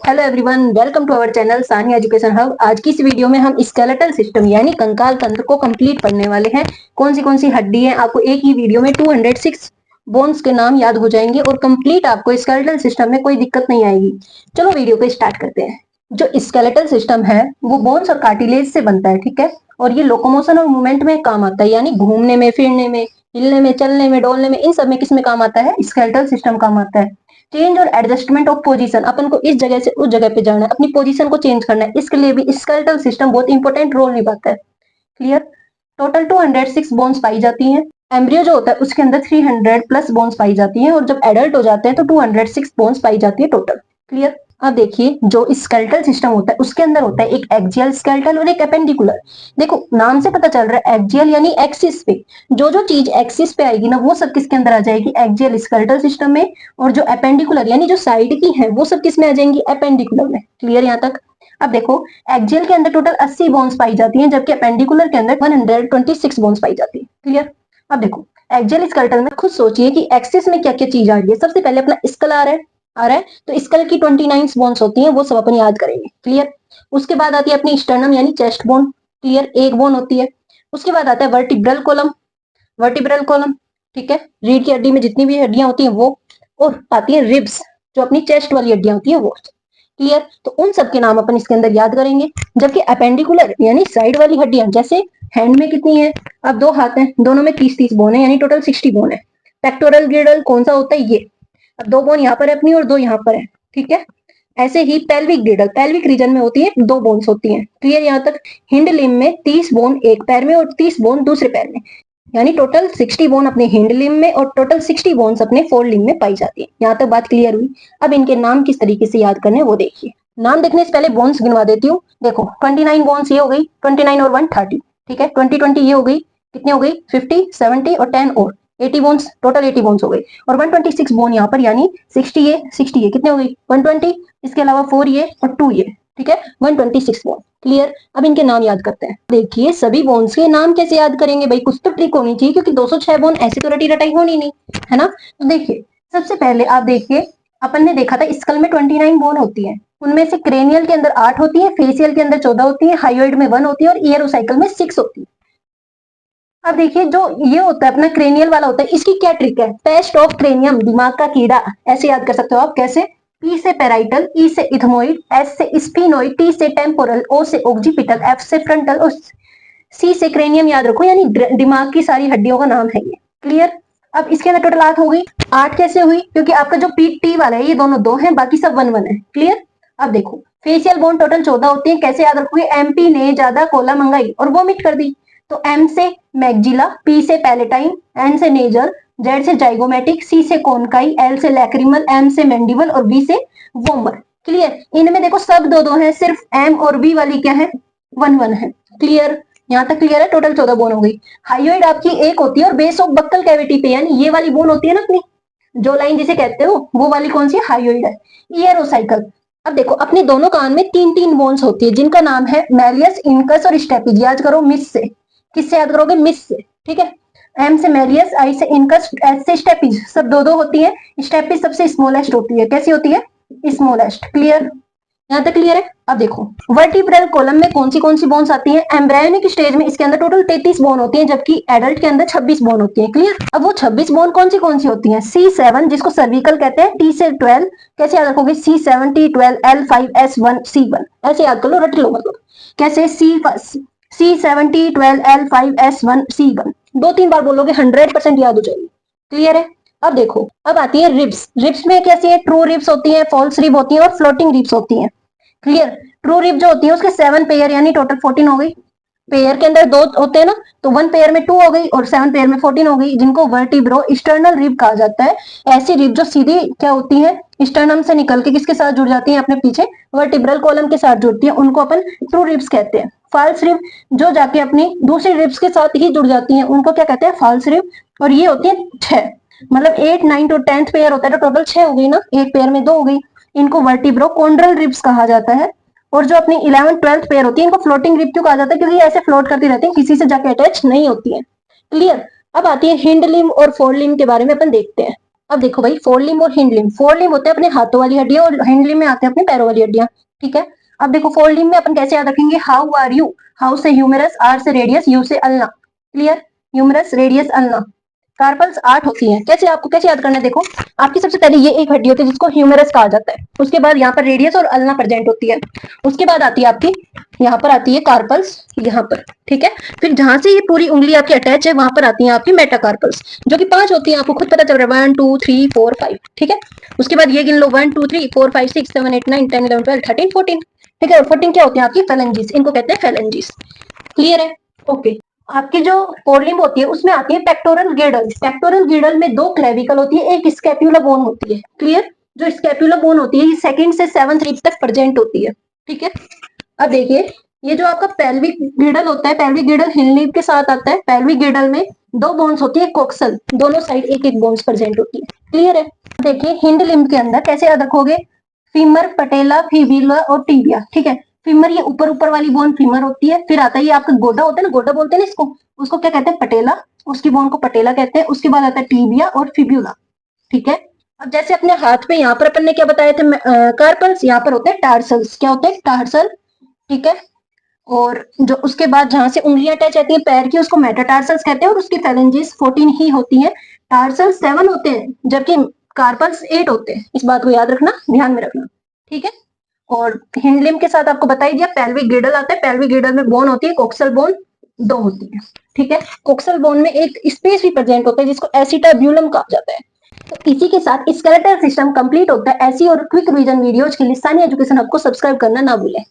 Hello everyone, welcome to our channel Sania education hub. आज की इस वीडियो में हम स्केलेटल सिस्टम यानी कंकाल तंत्र को कंप्लीट पढ़ने वाले हैं। कौन सी हड्डी है, आपको एक ही वीडियो में 206 बोन्स के नाम याद हो जाएंगे और कंप्लीट आपको स्केलेटल सिस्टम में कोई दिक्कत नहीं आएगी। चलो वीडियो को स्टार्ट करते हैं। जो स्केलेटल सिस्टम है वो बोन्स और कार्टिलेज से बनता है, ठीक है। और ये लोकोमोशन और मूवमेंट में काम आता है, यानी घूमने में, फिरने में, हिलने में, चलने में, डोलने में, इन सब में किस में काम आता है? स्केलेटल सिस्टम काम आता है। चेंज और एडजस्टमेंट ऑफ पोजीशन, अपन को इस जगह से उस जगह पे जाना है, अपनी पोजीशन को चेंज करना है, इसके लिए भी स्केलेटल सिस्टम बहुत इंपॉर्टेंट रोल निभाता है। क्लियर। टोटल 206 बोन्स पाई जाती हैं। एम्ब्रियो जो होता है उसके अंदर 300 प्लस बोन्स पाई जाती हैं और जब एडल्ट हो जाते हैं तो 206 बोन्स पाई जाती है टोटल। क्लियर। अब देखिए, जो स्केलेटल सिस्टम होता है उसके अंदर होता है एक एक्सियल स्केलेटल और एक एपेंडिकुलर। देखो नाम से पता चल रहा है, एक्सियल यानी एक्सिस पे, जो चीज एक्सिस पे आएगी ना वो सब किसके अंदर आ जाएगी? एक्सियल स्केलेटल सिस्टम में। और जो एपेंडिकुलर यानी जो साइड की है वो सब किस में आ जाएंगी? एपेंडिकुलर में। क्लियर यहाँ तक? अब देखो, एक्सियल के अंदर टोटल 80 बोन्स पाई जाती हैं, जबकि एपेंडिकुलर के अंदर 126 बोन्स पाई जाती है। क्लियर। अब देखो, एक्सियल स्केलेटल में खुद सोचिए कि एक्सिस में क्या क्या चीज आ रही है। सबसे पहले अपना स्कल आ रहा है तो स्कल की 29 बोन्स होती हैं, वो सब अपन याद करेंगे। क्लियर। उसके बाद आती है अपनी स्टर्नम यानी चेस्ट बोन। क्लियर, एक बोन होती है। उसके बाद आता है वर्टिब्रल कॉलम, ठीक है, रीढ़ की हड्डी में जितनी भी हड्डियां होती हैं वो। और आती है रिब्स, जो अपनी चेस्ट वाली हड्डियां होती है वो। क्लियर। तो उन सब के नाम अपन इसके अंदर याद करेंगे। जबकि अपेंडिकुलर यानी साइड वाली हड्डियां, जैसे हैंड में कितनी है? अब 2 हाथ हैं, दोनों में 30-30 बोन है, यानी टोटल 60 बोन है। पेक्टोरल ग्रिडल कौन सा होता है? ये। अब 2 बोन यहाँ पर है अपनी और 2 यहाँ पर है, ठीक है। ऐसे ही पेल्विक ग्रिडल, पेल्विक रीजन में होती है, 2 बोन्स होती हैं। क्लियर यहाँ तक? हिंड लिम में 30 बोन एक पैर में और 30 बोन दूसरे पैर में, यानी टोटल 60 बोन अपने हिंड लिम में और टोटल 60 बोन्स अपने फोर लिम में पाई जाती है। यहाँ तक बात क्लियर हुई? अब इनके नाम किस तरीके से याद करने वो देखिए। नाम देखने से पहले बोन्स गिनवा देती हूँ। देखो 29 बोन्स ये हो गई, 29 और 1 30, ठीक है। 20 ये हो गई, कितनी हो गई? 50, 70 और 10 और 80 बोन्स, टोटल 80 बोन्स हो गई। और 126 बोन यहाँ पर, यानी 60 ये कितने हो गई? 120, इसके अलावा 4 ये और 2 ये, ठीक है, 126 बोन। क्लियर। अब इनके नाम याद करते हैं। देखिए सभी बोन्स के नाम कैसे याद करेंगे भाई? कुछ तो ट्रिक होनी चाहिए, क्योंकि 206 बोन ऐसी तो रटी रटाई होनी नहीं है ना। तो देखिए, सबसे पहले आप देखिए, अपन ने देखा था स्कल में 29 बोन होती है, उनमें से क्रेनियल के अंदर 8 होती है, फेसियल के अंदर 14 होती है, हाइयोइड में 1 होती है और ईयरोसाइकल में 6 होती है। अब देखिए, जो ये होता है अपना क्रेनियल वाला होता है, इसकी क्या ट्रिक है? पेस्ट ऑफ क्रेनियम, दिमाग का कीड़ा, ऐसे याद कर सकते हो आप। कैसे? पी से पेराइटल, ई से इथमोइड, एस से स्फिनोइड, टी से टेम्पोरल, ओ से ओक्सीपिटल, एफ से फ्रंटल और सी से क्रेनियम। याद रखो, यानी दिमाग की सारी हड्डियों का नाम है ये। क्लियर। अब इसके अंदर टोटल 8 हो गई। 8 कैसे हुई? क्योंकि आपका जो पी टी वाला है ये दोनों 2 हैं, बाकी सब 1-1 है। क्लियर। अब देखो, फेशियल बोन टोटल 14 होती है। कैसे याद रखोगे? एमपी ने ज्यादा कोला मंगाई और वोमिट कर दी, तो एम से मैग्जिला, पी से पैलेटाइन, एन से नेजर, जेड से जाइगोमेटिक, सी से कोनकाई, एल से लैक्रिमल, एम से मैंडिबल और बी से वोमर। क्लियर। इनमें देखो सब 2-2 है, सिर्फ एम और बी वाली क्या है? 1-1 है। क्लियर। यहाँ तक क्लियर है? टोटल 14 बोन हो गई। हाइयोइड आपकी एक होती है और बेस ऑफ बक्कल कैविटी पे, यानी ये वाली बोन होती है ना अपनी, जो लाइन जिसे कहते हो वो वाली कौन सी? हाइयोइड है। ईयरोसाइकल। अब देखो, अपने दोनों कान में 3-3 बोन्स होती है, जिनका नाम है मैलियस, इनकस और स्टेपिज। याद करो मिस से। किससे याद करोगे? मिस से, ठीक है। एम से मैलियस, आई से इनकस, एस से स्टेपिज, सब 2-2 होती है। स्टेपिज सबसे स्मॉलेस्ट होती है। कैसी होती है? स्मॉलेस्ट। क्लियर। यहाँ तक क्लियर है? अब देखो, वर्टिब्रल कॉलम में कौन सी बोन्स आती हैं? एम्ब्रायोनिक स्टेज में इसके अंदर टोटल 33 बोन होती हैं, जबकि एडल्ट के अंदर 26 बोन होती हैं। क्लियर। अब वो 26 बोन कौन सी होती हैं? C7, जिसको सर्विकल कहते हैं, T से 12, कैसे याद रखोगे? C7 T12 L5 S1 C1, ऐसे याद कर लो, रट लो मतलब। कैसे? C7 T12 L5 S1 C1, 2-3 बार बोलोगे 100% याद हो जाएगी। क्लियर है? अब देखो, अब आती है रिब्स। रिब्स में कैसी है? ट्रू रिब्स होती है, फॉल्स रिब होती है और फ्लोटिंग रिब्स होती है। क्लियर। ट्रू रिब जो होती है उसके 7 पेयर, यानी टोटल 14 हो गई। पेयर के अंदर 2 होते हैं ना, तो 1 पेयर में 2 हो गई और 7 पेयर में 14 हो गई, जिनको वर्टिब्रो स्टर्नल रिब कहा जाता है। ऐसी रिब जो सीधी क्या होती है? स्टर्नम से निकल के किसके साथ जुड़ जाती है? अपने पीछे वर्टिब्रल कॉलम के साथ जुड़ती है, उनको अपन ट्रू रिब्स कहते हैं। फॉल्स रिब जो जाके अपनी दूसरी रिब्स के साथ ही जुड़ जाती हैं, उनको क्या कहते हैं? False rib. और ये होती है 6, मतलब 8, 9 और 10th पेयर होता है, तो टोटल 6 हो गई ना, एक पेयर में 2 हो गई। इनको वर्टिब्रो कॉन्ड्रल रिब्स कहा जाता है। और जो अपनी 11th 12th पेयर होती है, इनको फ्लोटिंग रिब क्यों कहा जाता है? क्योंकि ऐसे फ्लोट करती रहती है, किसी से जाके अटैच नहीं होती है। क्लियर। अब आती है हिंड लिम और फोर लिम के बारे में अपन देखते हैं। अब देखो भाई, फोर लिम्ब और हिंड लिम्ब। फोर लिम्ब होते हैं अपने हाथों वाली हड्डियां और हिंड लिम्ब में आते हैं अपने पैरों वाली हड्डियां। ठीक है। अब देखो फोर लिम्ब में अपन कैसे याद रखेंगे, हाउ आर यू। हाउ से ह्यूमरस, आर से रेडियस, यू से ulna. Clear. Humerus, radius, ulna. Carpals 8 होती हैं। कैसे, आपको कैसे याद करना है, देखो आपकी सबसे पहले ये एक हड्डी होती है जिसको ह्यूमरस कहा जाता है, उसके बाद यहाँ पर रेडियस और अल्ना प्रेजेंट होती है, उसके बाद आती है आपकी, यहाँ पर आती है कार्पल्स, यहाँ पर। ठीक है। फिर जहां से ये पूरी उंगली आपकी अटैच है वहां पर आती है आपकी मेटाकार्पल्स, जो कि 5 होती है, आपको खुद पता चल रहा है, 1 2 3 4 5। ठीक है। उसके बाद ये गिन लो, 1 2 3 4 5 6 7 8 9 10 11 12 13 14। ठीक है। और 14 क्या होते हैं आपकी, फेलेंजिस, इनको कहते हैं फेलेंजिस। क्लियर है। ओके। आपकी जो फोरलिम्ब होती है उसमें आती है पेक्टोरल गिर्डल। पेक्टोरल गिर्डल में 2 क्लेविकल होती है, एक स्कैपुला बोन होती है। क्लियर। जो स्कैपुला बोन होती है ये सेकंड से 7th रिब तक प्रेजेंट होती है। ठीक है। अब देखिए, ये जो आपका पेल्विक गिर्डल होता है, पेल्विक गिर्डल हिंड लिम्ब के साथ आता है। पेल्विक गिर्डल में 2 बोन्स होती है कोक्सल, दोनों साइड एक एक बोन्स प्रेजेंट होती है। क्लियर है। देखिए हिंड लिम्ब के अंदर कैसे याद रखोगे, फीमर, पटेला, फिब्यूला और टिबिया। ठीक है। फीमर ये ऊपर ऊपर वाली बोन फीमर होती है। फिर आता है ये आपका गोडा होता है ना, गोडा बोलते हैं ना इसको, उसको क्या कहते हैं, पटेला। उसकी बोन को पटेला कहते हैं। उसके बाद आता है टिबिया और फिब्यूला। ठीक है। अब जैसे अपने हाथ पे यहाँ पर अपन ने क्या बताए थे, कार्पल्स, यहाँ पर होते हैं टार्सल्स। क्या होते हैं, टार्सल। ठीक है। और जो उसके बाद जहां से उंगलियां अटैच रहती हैं पैर की, उसको मेटाटार्सल्स कहते हैं, और उसकी फेलेंजेस 14 ही होती हैं। टार्सल्स 7 होते हैं जबकि कार्पल्स 8 होते हैं। इस बात को याद रखना, ध्यान में रखना। ठीक है। और हिंड लिम्ब के साथ आपको बता ही दिया, पेल्विक गिर्डल आता है। पेल्विक गिर्डल में बोन होती है, कोक्सल बोन 2 होती है। ठीक है। कोक्सल बोन में एक स्पेस भी प्रेजेंट होता है जिसको एसिटाब्यूलम कहा जाता है। तो इसी के साथ स्केलेटल सिस्टम कंप्लीट होता है। ऐसी और क्विक रिवीजन वीडियोज के लिए सानी एजुकेशन हब को सब्सक्राइब करना ना भूलें।